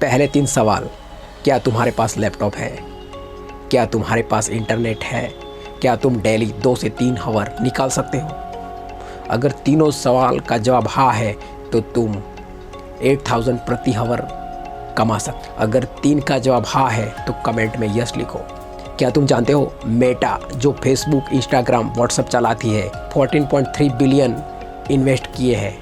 पहले 3 सवाल, क्या तुम्हारे पास लैपटॉप है? क्या तुम्हारे पास इंटरनेट है? क्या तुम डेली 2 से 3 आवर निकाल सकते हो? अगर तीनों सवाल का जवाब हाँ है तो तुम 8000 प्रति आवर कमा सकते हो। अगर 3 का जवाब हाँ है तो कमेंट में यस लिखो। क्या तुम जानते हो मेटा जो फेसबुक, इंस्टाग्राम, व्हाट्सएप चलाती है 14.3 बिलियन इन्वेस्ट किए हैं,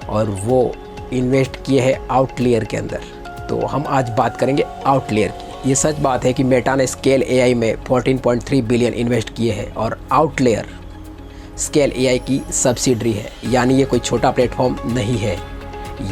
और वो इन्वेस्ट किए हैं आउटलेयर के अंदर। तो हम आज बात करेंगे आउटलेयर की। ये सच बात है कि मेटा ने स्केल एआई में 14.3 बिलियन इन्वेस्ट किए हैं, और आउटलेयर स्केल एआई की सब्सिडरी है, यानी ये कोई छोटा प्लेटफॉर्म नहीं है,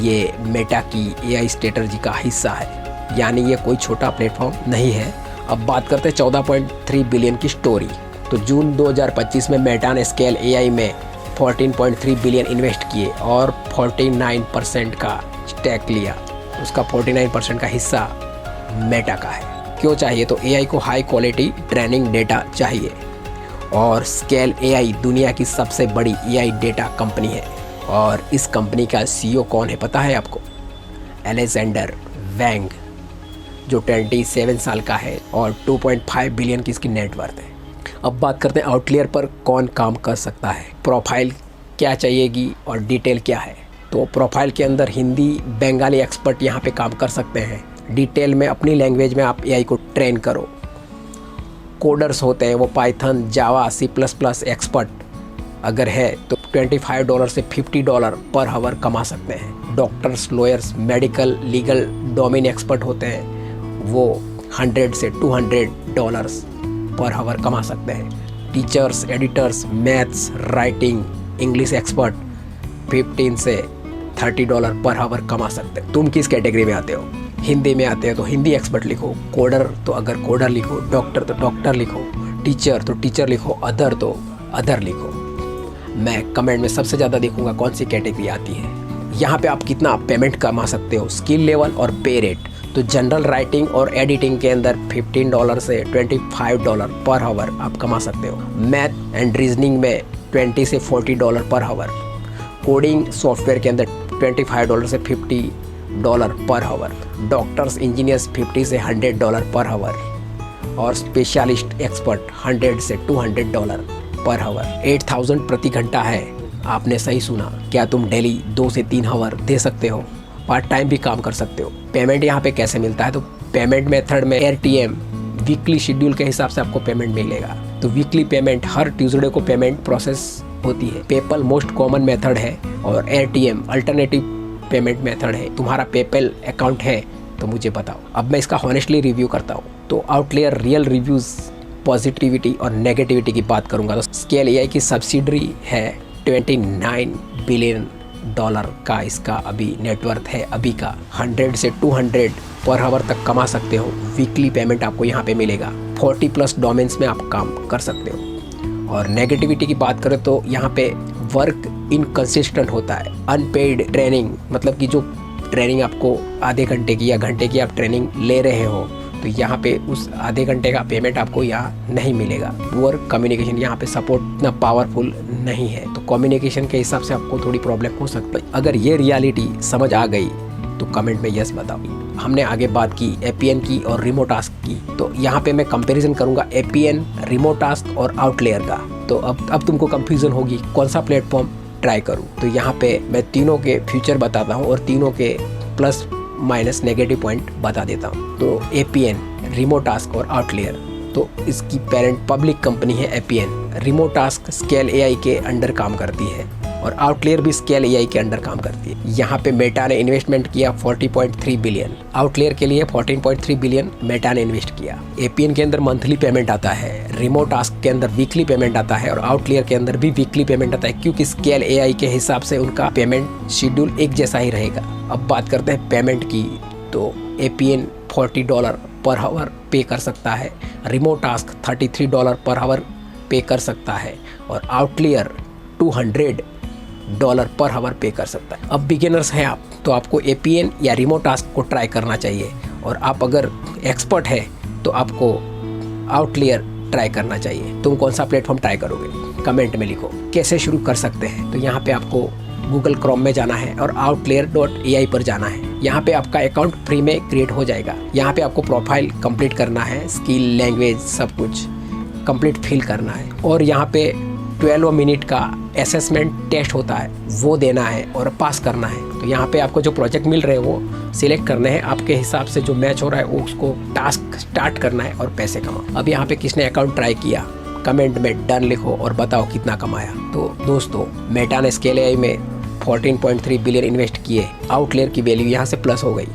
ये मेटा की एआई स्ट्रेटजी का हिस्सा है, यानी ये कोई छोटा प्लेटफॉर्म नहीं है। अब बात करते हैं 14.3 बिलियन की स्टोरी। तो जून 2025 में मेटा ने स्केल एआई में 14.3 बिलियन इन्वेस्ट किए और 49% का स्टैक लिया। उसका 49% का हिस्सा मेटा का है। क्यों चाहिए? तो एआई को हाई क्वालिटी ट्रेनिंग डेटा चाहिए, और स्केल एआई दुनिया की सबसे बड़ी एआई डेटा कंपनी है। और इस कंपनी का सीईओ कौन है पता है आपको? अलेक्जेंडर वैंग, जो 27 साल का है और 2.5 बिलियन की इसकी नेटवर्थ है। अब बात करते हैं आउटलेयर पर कौन काम कर सकता है, प्रोफाइल क्या चाहिएगी और डिटेल क्या है। तो प्रोफाइल के अंदर हिंदी, बंगाली एक्सपर्ट यहाँ पे काम कर सकते हैं। डिटेल में अपनी लैंग्वेज में आप एआई को ट्रेन करो। कोडर्स होते हैं वो पाइथन, जावा, C++ एक्सपर्ट अगर है तो $25 से $50 पर आवर कमा सकते हैं। Doctors, lawyers, medical, legal domain expert होते हैं, वो $100 से $200 पर आवर कमा सकते हैं। Teachers, editors, maths, writing, English expert $15 से $30 पर आवर कमा सकते हैं। तुम किस कैटेगरी में आते हो? हिंदी में आते हो तो हिंदी एक्सपर्ट लिखो, कोडर तो अगर कोडर लिखो, डॉक्टर तो डॉक्टर लिखो, टीचर तो टीचर लिखो, अदर तो अदर लिखो। मैं कमेंट में सबसे ज़्यादा देखूंगा कौन सी कैटेगरी आती है। यहाँ पे आप कितना पेमेंट कमा सकते हो, स्किल लेवल और पे रेट। तो जनरल राइटिंग और एडिटिंग के अंदर $15 से $25 पर आवर आप कमा सकते हो। मैथ एंड रीजनिंग में $20 से $40 पर आवर। कोडिंग सॉफ्टवेयर के अंदर $25 से $50 पर आवर। डॉक्टर्स, इंजीनियर्स $50 से $100 पर आवर, और स्पेशलिस्ट एक्सपर्ट $100 से $200 पर आवर। 8000 प्रति घंटा है, आपने सही सुना। क्या तुम डेली 2 से 3 आवर दे सकते हो? पार्ट टाइम भी काम कर सकते हो। पेमेंट यहाँ पे कैसे मिलता है? तो पेमेंट मेथड में AirTM वीकली शेड्यूल के हिसाब से आपको पेमेंट मिलेगा। तो वीकली पेमेंट हर ट्यूसडे को पेमेंट प्रोसेस होती है। पेपल मोस्ट कॉमन मेथड है और AirTM अल्टरनेटिव पेमेंट मेथड है। तुम्हारा पेपल अकाउंट है तो मुझे बताओ। अब मैं इसका हॉनेस्टली रिव्यू करता हूँ। तो आउटलेयर रियल रिव्यूज़, पॉजिटिविटी और नेगेटिविटी की बात करूँगा तो स्केल एआई की सब्सिडरी है। $29 बिलियन का इसका अभी नेटवर्थ है अभी का। 100 से 200 पर आवर तक कमा सकते हो। वीकली पेमेंट आपको यहाँ पे मिलेगा। 40+ डोमेन्स में आप काम कर सकते हो। और नेगेटिविटी की बात करें तो यहाँ पे वर्क इनकंसिस्टेंट होता है। अनपेड ट्रेनिंग, मतलब कि जो ट्रेनिंग आपको आधे घंटे की या घंटे की आप ट्रेनिंग ले रहे हो, तो यहाँ पे उस आधे घंटे का पेमेंट आपको यहाँ नहीं मिलेगा। पुअर कम्युनिकेशन, यहाँ पे सपोर्ट इतना पावरफुल नहीं है, तो कम्युनिकेशन के हिसाब से आपको थोड़ी प्रॉब्लम हो सकती है। अगर ये रियलिटी समझ आ गई तो कमेंट में यस बताओ। हमने आगे बात की एपीएन की और रिमोट टास्क की, तो यहाँ पे मैं कंपैरिजन करूँगा एपीएन, रिमोट टास्क और आउटलेयर का। तो अब तुमको कंफ्यूजन होगी कौन सा प्लेटफॉर्म ट्राई करूँ। तो यहाँ पे मैं तीनों के फ्यूचर बताता हूँ और तीनों के प्लस माइनस नेगेटिव पॉइंट बता देता हूँ। तो एपीएन, रिमोट टास्क और आउटलेयर, तो इसकी पेरेंट पब्लिक कंपनी है APN. Remote task scale AI के अंडर काम करती है और आउटलेयर भी स्केल एआई के अंडर काम करती है। यहाँ पे मेटा ने इन्वेस्टमेंट किया 40.3 बिलियन। आउटलेयर के लिए 14.3 बिलियन मेटा ने इन्वेस्ट किया। एपीएन के अंदर मंथली पेमेंट आता है, रिमोट टास्क के अंदर वीकली पेमेंट आता है और आउटलेयर के अंदर भी वीकली पेमेंट आता है, क्योंकि स्केल एआई के हिसाब से उनका पेमेंट शेड्यूल एक जैसा ही रहेगा। अब बात करते हैं पेमेंट की, तो एपीएन $40 पर आवर पे कर सकता है, रिमोट टास्क $33 पर आवर पे कर सकता है और आउटलेयर $200 पर आवर पे कर सकता है। अब बिगिनर्स हैं आप, तो आपको एपीएन या रिमोट टास्क को ट्राई करना चाहिए, और आप अगर एक्सपर्ट है तो आपको आउटलेयर ट्राई करना चाहिए। तुम कौन सा प्लेटफॉर्म ट्राई करोगे कमेंट में लिखो। कैसे शुरू कर सकते हैं, तो यहाँ पे आपको गूगल क्रोम में जाना है और outlier.ai पर जाना है। यहाँ पे आपका अकाउंट फ्री में क्रिएट हो जाएगा। यहाँ पे आपको प्रोफाइल कंप्लीट करना है, स्किल, लैंग्वेज सब कुछ कंप्लीट फिल करना है और यहाँ पे 12 मिनट का असेसमेंट टेस्ट होता है, वो देना है और पास करना है। तो यहाँ पे आपको जो प्रोजेक्ट मिल रहे हैं वो सिलेक्ट करने हैं, आपके हिसाब से जो मैच हो रहा है वो उसको टास्क स्टार्ट करना है और पैसे कमाओ। अब यहाँ पे किसने अकाउंट ट्राई किया कमेंट में डन लिखो और बताओ कितना कमाया। तो दोस्तों मेटा ने स्केल AI में 14.3 बिलियन इन्वेस्ट किए। आउटलेयर की वैल्यू यहाँ से प्लस हो गई।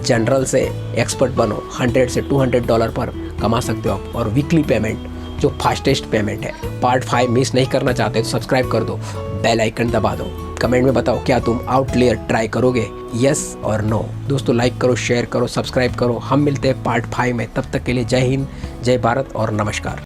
जनरल से एक्सपर्ट बनो, $100 से $200 पर कमा सकते हो आप। और वीकली पेमेंट जो फास्टेस्ट पेमेंट है। पार्ट 5 मिस नहीं करना चाहते तो सब्सक्राइब कर दो, बेल आइकन दबा दो। कमेंट में बताओ क्या तुम आउटलेयर ट्राई करोगे, यस और नो। दोस्तों लाइक करो, शेयर करो, सब्सक्राइब करो। हम मिलते हैं पार्ट 5 में। तब तक के लिए जय हिंद, जय भारत और नमस्कार।